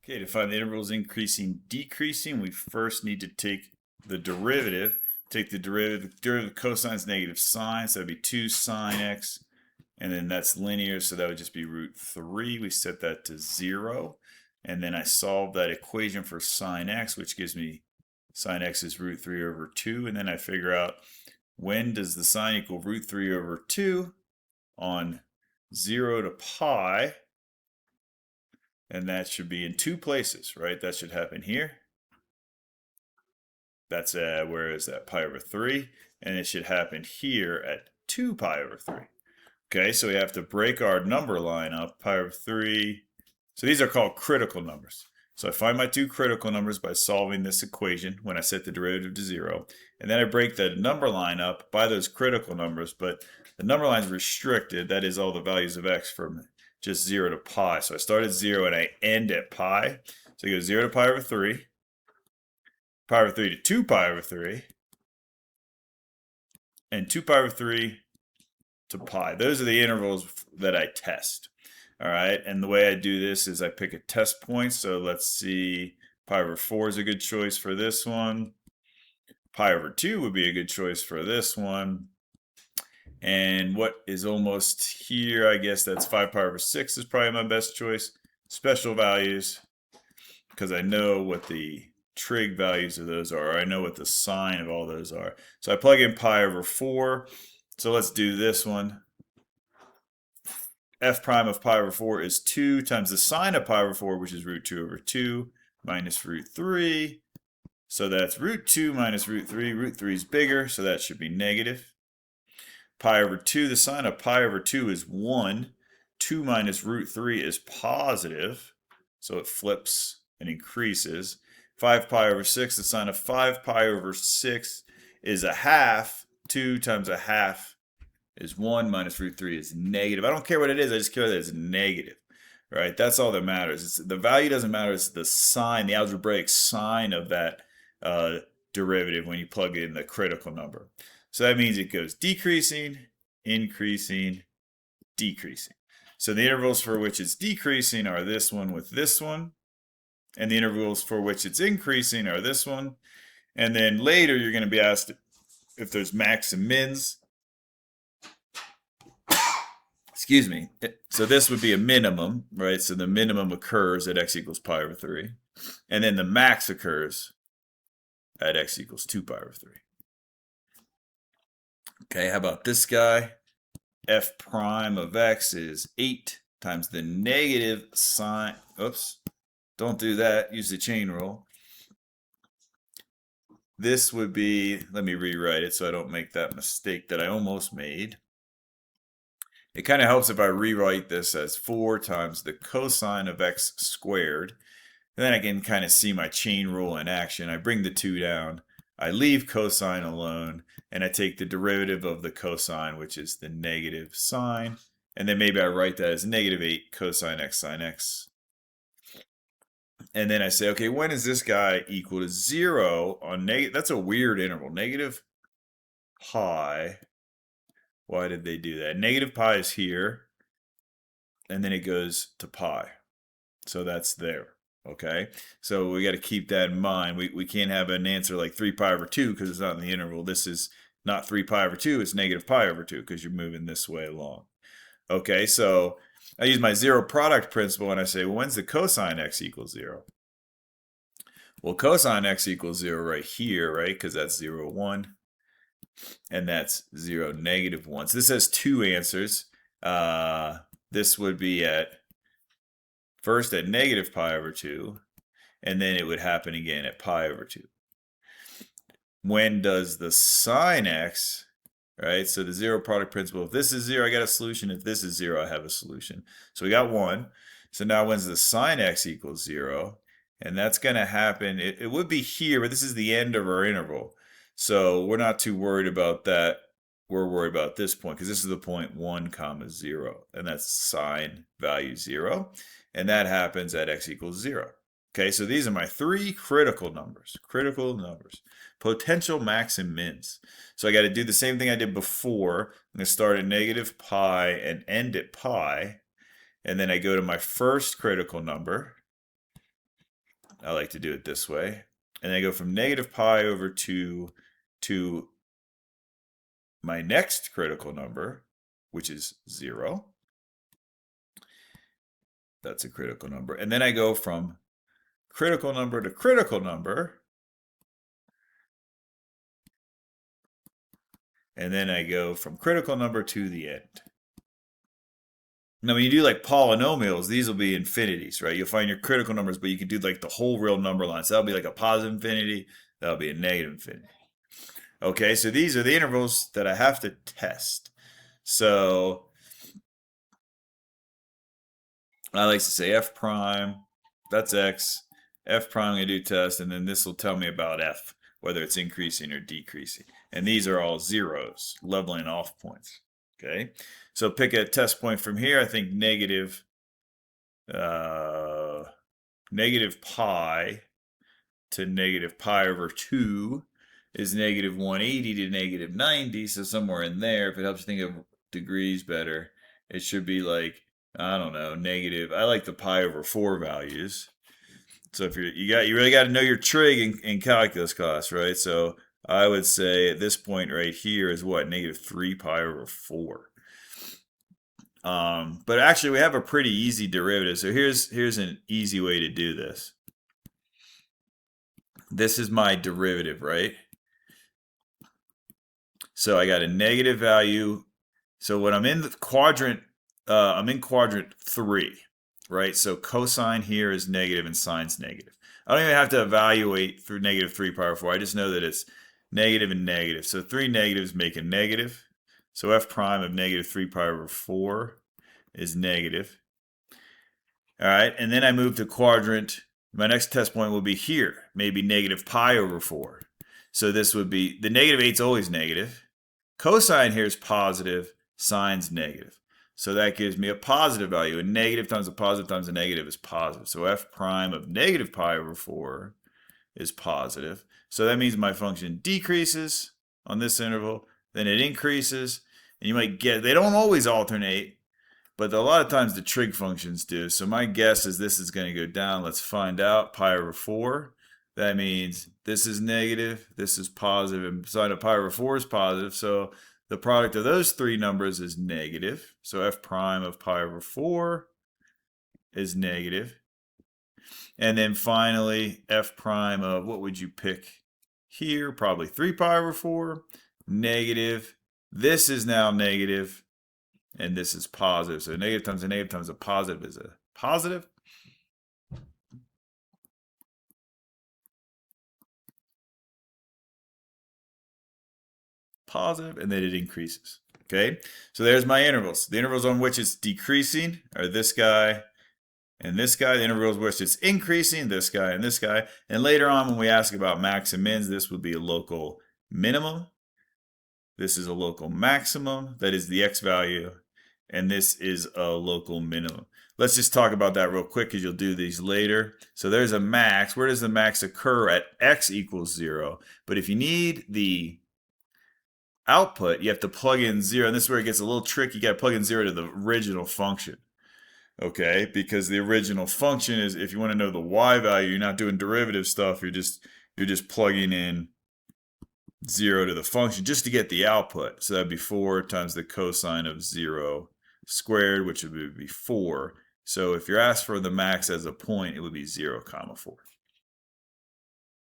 Okay, to find the intervals increasing, decreasing, we first need to take the derivative. Take the derivative of cosine is negative sine, so that would be 2 sine x, and then that's linear, so that would just be root 3. We set that to 0, and then I solve that equation for sine x, which gives me sine x is root 3 over 2, and then I figure out when does the sine equal root 3 over 2 on 0 to pi. And that should be in two places, right? That should happen here. That's where is that? Pi over 3. And it should happen here at 2 pi over 3. Okay, so we have to break our number line up. Pi over 3. So these are called critical numbers. So I find my two critical numbers by solving this equation when I set the derivative to 0. And then I break the number line up by those critical numbers, but the number line is restricted. That is all the values of x from just 0 to pi. So I start at 0 and I end at pi. So I go 0 to pi over 3, pi over 3 to 2 pi over 3, and 2 pi over 3 to pi. Those are the intervals that I test. All right, and the way I do this is I pick a test point. So let's see, pi over 4 is a good choice for this one. Pi over 2 would be a good choice for this one. And what is almost here, I guess that's 5 pi over 6 is probably my best choice. Special values, because I know what the trig values of those are. I know what the sine of all those are. So I plug in pi over 4. So let's do this one. F prime of pi over 4 is 2 times the sine of pi over 4, which is root 2 over 2, minus root 3. So that's root 2 minus root 3. Root 3 is bigger, so that should be negative. Pi over 2, the sine of pi over 2 is 1. 2 minus root 3 is positive, so it flips and increases. 5 pi over 6, the sine of 5 pi over 6 is a half. 2 times a half is 1 minus root 3 is negative. I don't care what it is, I just care that it's negative. Right? That's all that matters. The value doesn't matter, it's the sign, the algebraic sign of that derivative when you plug in the critical number. So that means it goes decreasing, increasing, decreasing. So the intervals for which it's decreasing are this one with this one. And the intervals for which it's increasing are this one. And then later you're going to be asked if there's max and mins. Excuse me. So this would be a minimum, right? So the minimum occurs at x equals pi over 3. And then the max occurs at x equals 2 pi over 3. Okay, how about this guy? F prime of x is 8 times the negative sine. Oops, don't do that. Use the chain rule. This would be, let me rewrite it so I don't make that mistake that I almost made. It kind of helps if I rewrite this as 4 times the cosine of x squared. And then I can kind of see my chain rule in action. I bring the 2 down. I leave cosine alone, and I take the derivative of the cosine, which is the negative sine, and then maybe I write that as negative 8 cosine x sine x. And then I say, okay, when is this guy equal to 0 on negative? That's a weird interval. Negative pi. Why did they do that? Negative pi is here, and then it goes to pi. So that's there. Okay, so we got to keep that in mind. We can't have an answer like 3 pi over 2 because it's not in the interval. This is not 3 pi over 2, it's negative pi over 2 because you're moving this way along. Okay, so I use my zero product principle and I say, well, when's the cosine x equals 0? Well, cosine x equals 0 right here, right? Because that's 0, 1. And that's 0, negative 1. So this has two answers. This would be at first at negative pi over 2, and then it would happen again at pi over 2. When does the sine x, right? So the zero product principle, if this is 0, I got a solution. If this is 0, I have a solution. So we got 1. So now when's the sine x equals 0? And that's going to happen, it would be here, but this is the end of our interval. So we're not too worried about that. We're worried about this point because this is the point 1 comma 0, and that's sine value 0. And that happens at x equals 0. Okay, so these are my 3 critical numbers. Critical numbers. Potential max and mins. So I got to do the same thing I did before. I'm going to start at negative pi and end at pi. And then I go to my first critical number. I like to do it this way. And then I go from negative pi over 2 to my next critical number, which is 0. That's a critical number. And then I go from critical number to critical number. And then I go from critical number to the end. Now, when you do like polynomials, these will be infinities, right? You'll find your critical numbers, but you can do like the whole real number line. So that'll be like a positive infinity. That'll be a negative infinity. Okay, so these are the intervals that I have to test. So I like to say f prime, that's x. F prime, I'm going to do test, and then this will tell me about f, whether it's increasing or decreasing. And these are all zeros, leveling off points. Okay, so pick a test point from here. I think negative pi to negative pi over 2 is negative 180 to negative 90. So somewhere in there, if it helps you think of degrees better, it should be like, I don't know, negative. I like the pi over 4 values. So if you really got to know your trig in calculus class, right? So I would say at this point right here is what, negative 3 pi over 4. But actually we have a pretty easy derivative. So here's an easy way to do this. This is my derivative, right? So I got a negative value. So when I'm in the quadrant, I'm in quadrant 3, right? So cosine here is negative and sine's negative. I don't even have to evaluate through negative 3 pi over 4. I just know that it's negative and negative. So 3 negatives make a negative. So f prime of negative 3 pi over 4 is negative. All right, and then I move to quadrant. My next test point will be here, maybe negative pi over 4. So this would be, the negative 8 is always negative. Cosine here is positive, sine's negative. So that gives me a positive value. A negative times a positive times a negative is positive. So f prime of negative pi over 4 is positive. So that means my function decreases on this interval, then it increases. And you might get, they don't always alternate, but a lot of times the trig functions do. So my guess is this is going to go down. Let's find out. Pi over 4. That means this is negative, this is positive, and sine of pi over 4 is positive. So the product of those three numbers is negative. So f prime of pi over 4 is negative. And then finally, f prime of, what would you pick here? Probably 3 pi over 4, negative. This is now negative, and this is positive. So negative times a positive is a positive. Positive, and then it increases. Okay, so there's my intervals. The intervals on which it's decreasing are this guy and this guy. The intervals which it's increasing, this guy and this guy. And later on, when we ask about max and mins, this would be a local minimum. This is a local maximum, that is the x value, and this is a local minimum. Let's just talk about that real quick because you'll do these later. So there's a max. Where does the max occur? At x equals 0. But if you need the output, you have to plug in 0, and this is where it gets a little tricky. You got to plug in 0 to the original function. Okay, because the original function is, if you want to know the y value, you're not doing derivative stuff, you're just plugging in 0 to the function just to get the output. So that'd be 4 times the cosine of 0 squared, which would be 4. So if you're asked for the max as a point, it would be 0, 4.